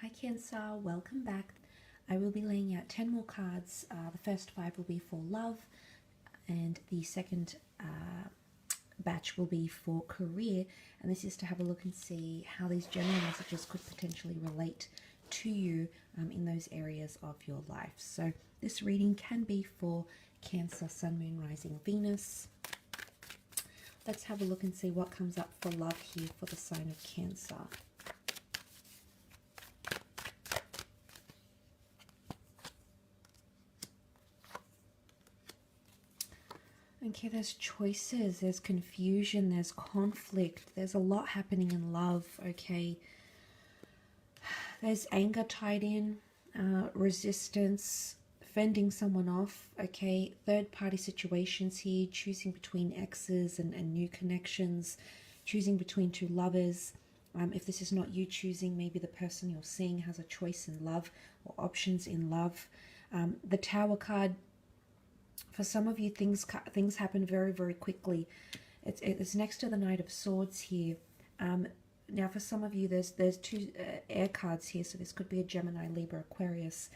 Hi Cancer, welcome back. I will be laying out 10 more cards. The first 5 will be for love, and the second batch will be for career. And this is to have a look and see how these general messages could potentially relate to you in those areas of your life. So this reading can be for Cancer, Sun, Moon, Rising, Venus. Let's have a look and see what comes up for love here for the sign of Cancer. Okay, there's choices, there's confusion, there's conflict, there's a lot happening in love, okay? There's anger tied in, resistance, fending someone off, okay? Third-party situations here, choosing between exes and new connections, choosing between two lovers. If this is not you choosing, maybe the person you're seeing has a choice in love or options in love. The Tower card, for some of you, things happen very, very quickly. It's next to the Knight of Swords here. Now, for some of you, there's two air cards here, so this could be a Gemini, Libra, Aquarius.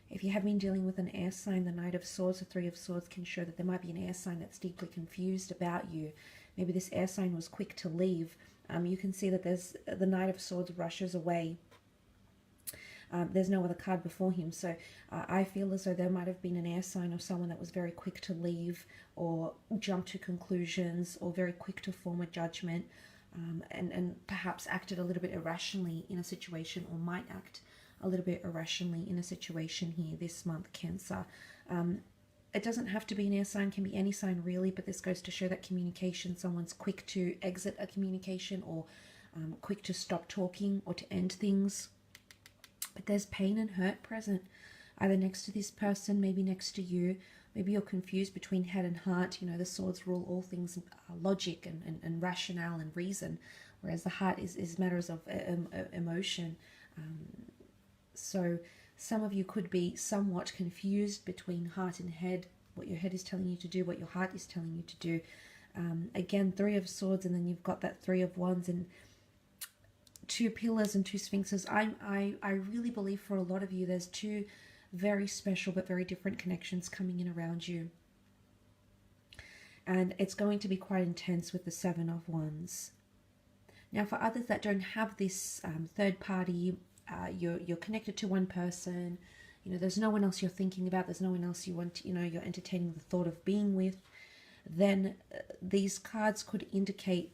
If you have been dealing with an air sign, the Knight of Swords, the Three of Swords can show that there might be an air sign that's deeply confused about you. Maybe this air sign was quick to leave. You can see that there's the Knight of Swords rushes away. There's no other card before him, so I feel as though there might have been an air sign or someone that was very quick to leave or jump to conclusions or very quick to form a judgment, and perhaps acted a little bit irrationally in a situation, or might act a little bit irrationally in a situation here this month, Cancer. It doesn't have to be an air sign, can be any sign really, but this goes to show that communication, someone's quick to exit a communication, or quick to stop talking or to end things. But there's pain and hurt present, either next to this person, maybe next to you. Maybe you're confused between head and heart. You know, the swords rule all things logic and rationale and reason, whereas the heart is matters of emotion. So some of you could be somewhat confused between heart and head, what your head is telling you to do, what your heart is telling you to do. Again, Three of Swords, and then you've got that Three of Wands, and two pillars and two sphinxes. I really believe for a lot of you there's two very special but very different connections coming in around you, and it's going to be quite intense with the Seven of Wands. Now, for others that don't have this third party, you're connected to one person, you know, there's no one else you're thinking about, there's no one else you want, you know, you're entertaining the thought of being with, then these cards could indicate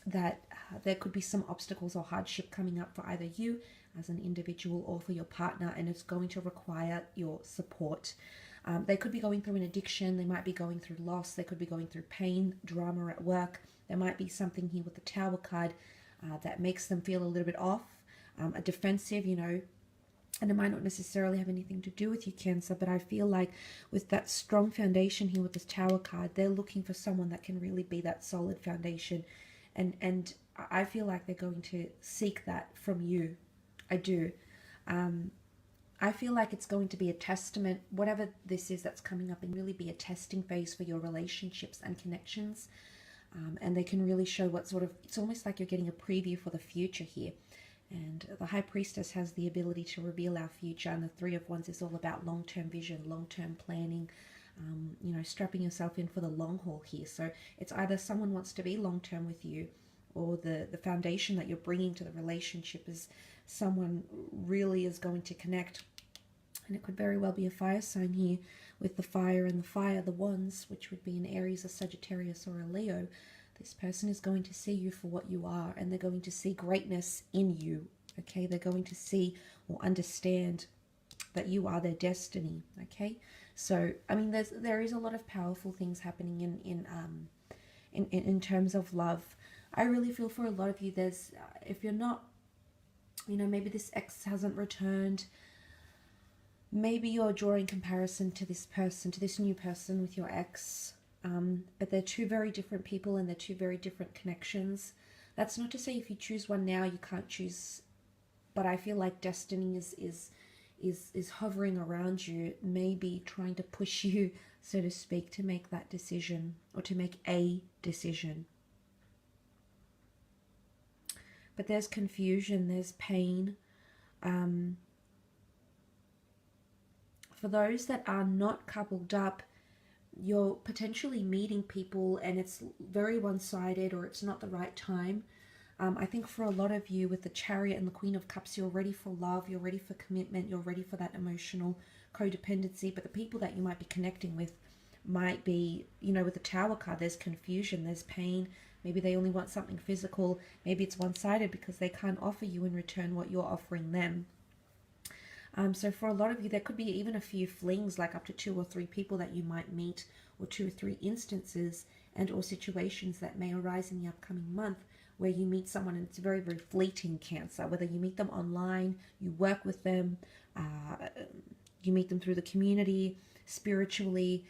that there could be some obstacles or hardship coming up for either you as an individual or for your partner, and it's going to require your support. They could be going through an addiction, they might be going through loss, they could be going through pain, drama at work. There might be something here with the Tower card that makes them feel a little bit off, a defensive, you know, and it might not necessarily have anything to do with you, Cancer, but I feel like with that strong foundation here with this Tower card, they're looking for someone that can really be that solid foundation. And I feel like they're going to seek that from you. I do. I feel like it's going to be a testament, whatever this is that's coming up, and really be a testing phase for your relationships and connections. And they can really show what sort of, it's almost like you're getting a preview for the future here. And the High Priestess has the ability to reveal our future, and the Three of Wands is all about long-term vision, long-term planning, you know, strapping yourself in for the long haul here. So it's either someone wants to be long-term with you, or the foundation that you're bringing to the relationship is someone really is going to connect. And it could very well be a fire sign here with the fire and the fire, the wands, which would be an Aries, a Sagittarius, or a Leo. This person is going to see you for what you are, and they're going to see greatness in you, okay? They're going to see or understand that you are their destiny, okay? So, I mean, there is a lot of powerful things happening in terms of love. I really feel for a lot of you, there's, if you're not, you know, maybe this ex hasn't returned, maybe you're drawing comparison to this person, to this new person with your ex, but they're two very different people, and they're two very different connections. That's not to say if you choose one now, you can't choose, but I feel like destiny is hovering around you, maybe trying to push you, so to speak, to make that decision, or to make a decision. But there's confusion, there's pain, For those that are not coupled up, you're potentially meeting people and it's very one-sided, or it's not the right time. I think for a lot of you with the Chariot and the Queen of Cups, you're ready for love, you're ready for commitment, you're ready for that emotional codependency. But the people that you might be connecting with might be, you know, with the Tower card, there's confusion, there's pain. Maybe they only want something physical. Maybe it's one-sided because they can't offer you in return what you're offering them. So for a lot of you, there could be even a few flings, like up to 2 or 3 people that you might meet, or 2 or 3 instances and or situations that may arise in the upcoming month where you meet someone and it's very, very fleeting, Cancer. Whether you meet them online, you work with them, you meet them through the community, spiritually.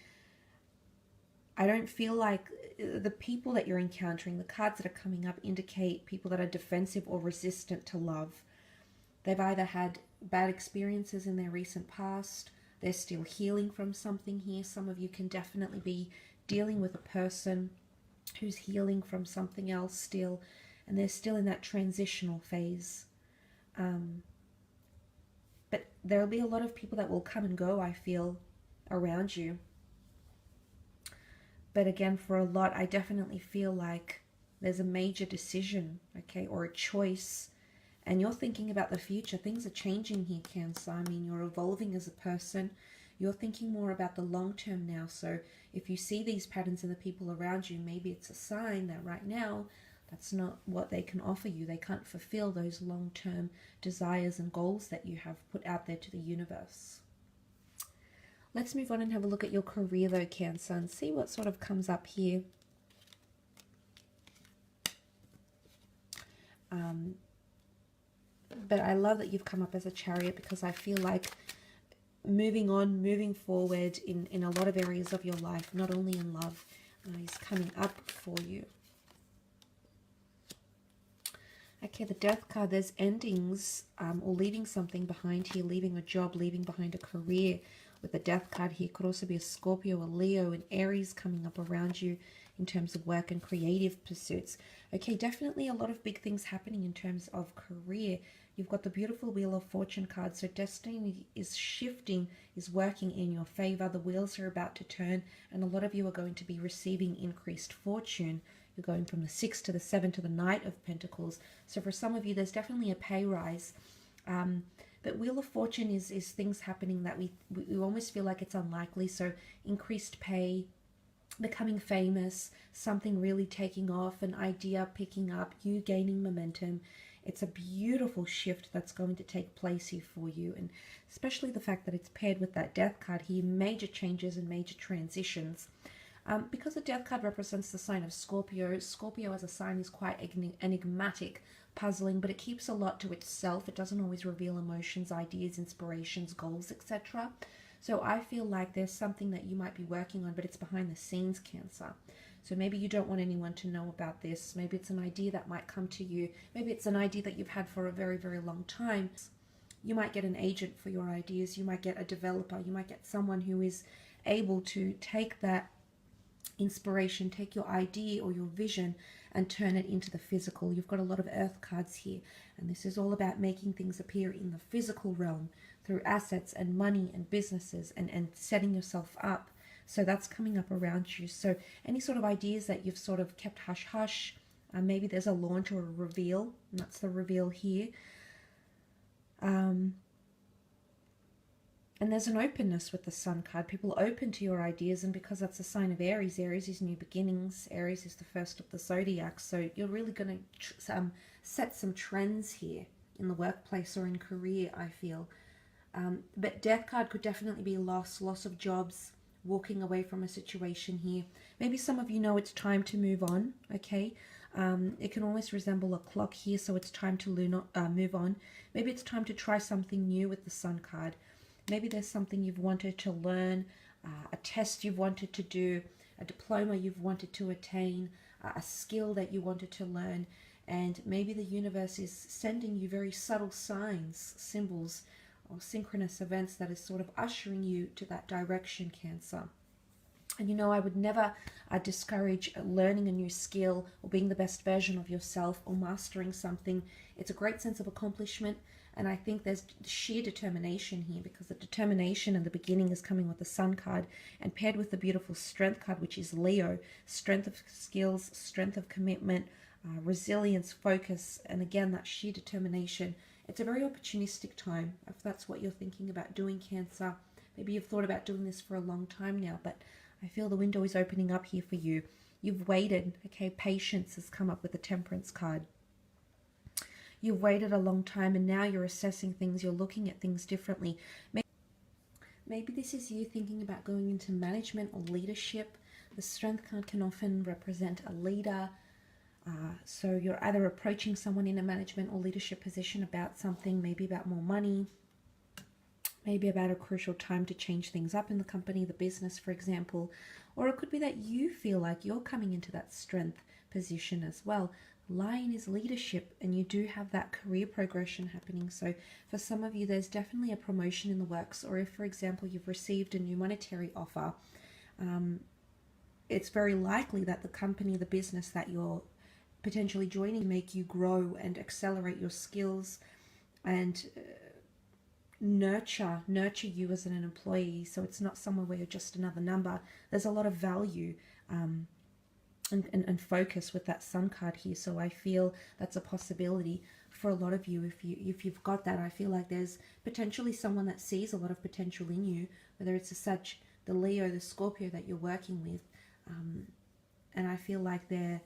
I don't feel like the people that you're encountering, the cards that are coming up indicate people that are defensive or resistant to love. They've either had bad experiences in their recent past, they're still healing from something here. Some of you can definitely be dealing with a person who's healing from something else still, and they're still in that transitional phase. But there'll be a lot of people that will come and go, I feel, around you. But again, for a lot, I definitely feel like there's a major decision, okay, or a choice. And you're thinking about the future. Things are changing here, Cancer. I mean, you're evolving as a person. You're thinking more about the long term now. So if you see these patterns in the people around you, maybe it's a sign that right now, that's not what they can offer you. They can't fulfill those long-term desires and goals that you have put out there to the universe. Let's move on and have a look at your career though, Cancer, and see what sort of comes up here. But I love that you've come up as a Chariot, because I feel like moving on, moving forward in a lot of areas of your life, not only in love, is coming up for you. Okay, the Death card, there's endings or leaving something behind here, leaving a job, leaving behind a career. With the Death card here, could also be a Scorpio, a Leo, an Aries coming up around you in terms of work and creative pursuits. Okay, definitely a lot of big things happening in terms of career. You've got the beautiful Wheel of Fortune card, so destiny is shifting, is working in your favor. The wheels are about to turn, and a lot of you are going to be receiving increased fortune. You're going from the 6 to the 7 to the Knight of Pentacles. So for some of you, there's definitely a pay rise. But Wheel of Fortune is things happening that we almost feel like it's unlikely. So increased pay, becoming famous, something really taking off, an idea picking up, you gaining momentum. It's a beautiful shift that's going to take place here for you. And especially the fact that it's paired with that Death card here, major changes and major transitions. Because the Death card represents the sign of Scorpio, Scorpio as a sign is quite enigmatic, puzzling, but it keeps a lot to itself. It doesn't always reveal emotions, ideas, inspirations, goals, etc. So I feel like there's something that you might be working on, but it's behind the scenes, Cancer. So maybe you don't want anyone to know about this. Maybe it's an idea that might come to you. Maybe it's an idea that you've had for a very, very long time. You might get an agent for your ideas. You might get a developer. You might get someone who is able to take that inspiration, take your idea or your vision and turn it into the physical. You've got a lot of Earth cards here, and this is all about making things appear in the physical realm through assets and money and businesses and setting yourself up. So that's coming up around you. So any sort of ideas that you've sort of kept hush-hush, maybe there's a launch or a reveal, and that's the reveal here. And there's an openness with the Sun card. People open to your ideas, and because that's a sign of Aries, Aries is new beginnings. Aries is the first of the zodiac. So you're really going to set some trends here in the workplace or in career, I feel. But Death card could definitely be loss of jobs, walking away from a situation here. Maybe some of you know it's time to move on, okay? It can almost resemble a clock here, so it's time to move on. Maybe it's time to try something new with the Sun card. Maybe there's something you've wanted to learn, a test you've wanted to do, a diploma you've wanted to attain, a skill that you wanted to learn, and maybe the universe is sending you very subtle signs, symbols, or synchronous events that is sort of ushering you to that direction, Cancer. And you know, I would never discourage learning a new skill or being the best version of yourself or mastering something. It's a great sense of accomplishment, And I think there's sheer determination here, because the determination in the beginning is coming with the Sun card, and paired with the beautiful Strength card, which is Leo. Strength of skills, strength of commitment, resilience, focus, and again, that sheer determination. It's a very opportunistic time, if that's what you're thinking about doing, Cancer. Maybe you've thought about doing this for a long time now, but I feel the window is opening up here for you. You've waited, okay? Patience has come up with the Temperance card. You've waited a long time, and now you're assessing things. You're looking at things differently. Maybe this is you thinking about going into management or leadership. The Strength card can often represent a leader. So you're either approaching someone in a management or leadership position about something, maybe about more money, maybe about a crucial time to change things up in the company, the business, for example. Or it could be that you feel like you're coming into that Strength position as well. Lion is leadership, and you do have that career progression happening. So for some of you, there's definitely a promotion in the works. Or if, for example, you've received a new monetary offer, it's very likely that the company, the business that you're potentially joining, make you grow and accelerate your skills and nurture you as an employee. So it's not somewhere where you're just another number. There's a lot of value and focus with that Sun card here. So I feel that's a possibility for a lot of you. If you've got that, I feel like there's potentially someone that sees a lot of potential in you, whether it's the Leo, the Scorpio that you're working with, and I feel like they're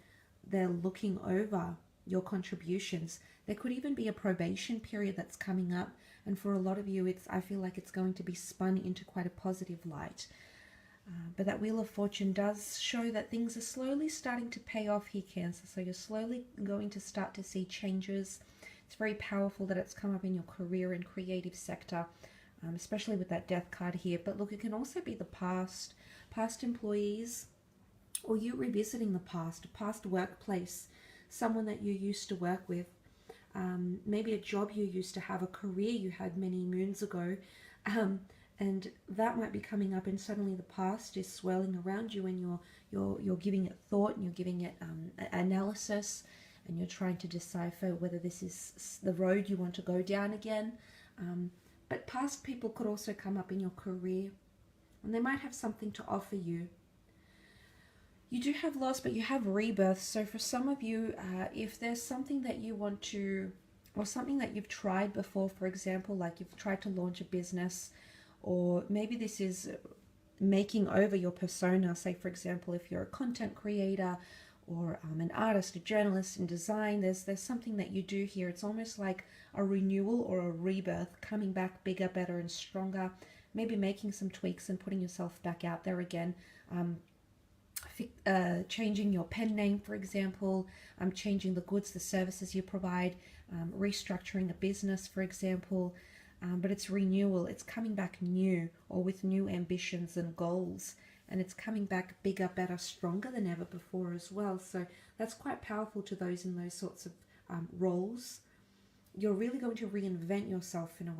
looking over your contributions. There could even be a probation period that's coming up, and for a lot of you, I feel like it's going to be spun into quite a positive light. But that Wheel of Fortune does show that things are slowly starting to pay off here, Cancer. So you're slowly going to start to see changes. It's very powerful that it's come up in your career and creative sector, especially with that Death card here. But look, it can also be the past employees, or you revisiting the past, a past workplace, someone that you used to work with, maybe a job you used to have, a career you had many moons ago, and that might be coming up, and suddenly the past is swirling around you, and you're giving it thought, and you're giving it analysis, and you're trying to decipher whether this is the road you want to go down again. But past people could also come up in your career, and they might have something to offer you. You do have loss, but you have rebirth. So for some of you, if there's something that you want to, or something that you've tried before, for example, like you've tried to launch a business, or maybe this is making over your persona. Say, for example, if you're a content creator or an artist, a journalist in design, there's something that you do here. It's almost like a renewal or a rebirth, coming back bigger, better, and stronger. Maybe making some tweaks and putting yourself back out there again. Changing your pen name, for example, changing the goods, the services you provide, restructuring a business, for example. But it's renewal. It's coming back new, or with new ambitions and goals, and it's coming back bigger, better, stronger than ever before as well. So that's quite powerful to those in those sorts of roles. You're really going to reinvent yourself in a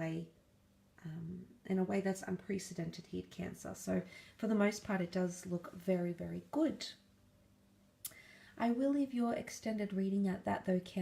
way that's unprecedented here, Cancer. So for the most part, it does look very, very good. I will leave your extended reading at that though, Cancer.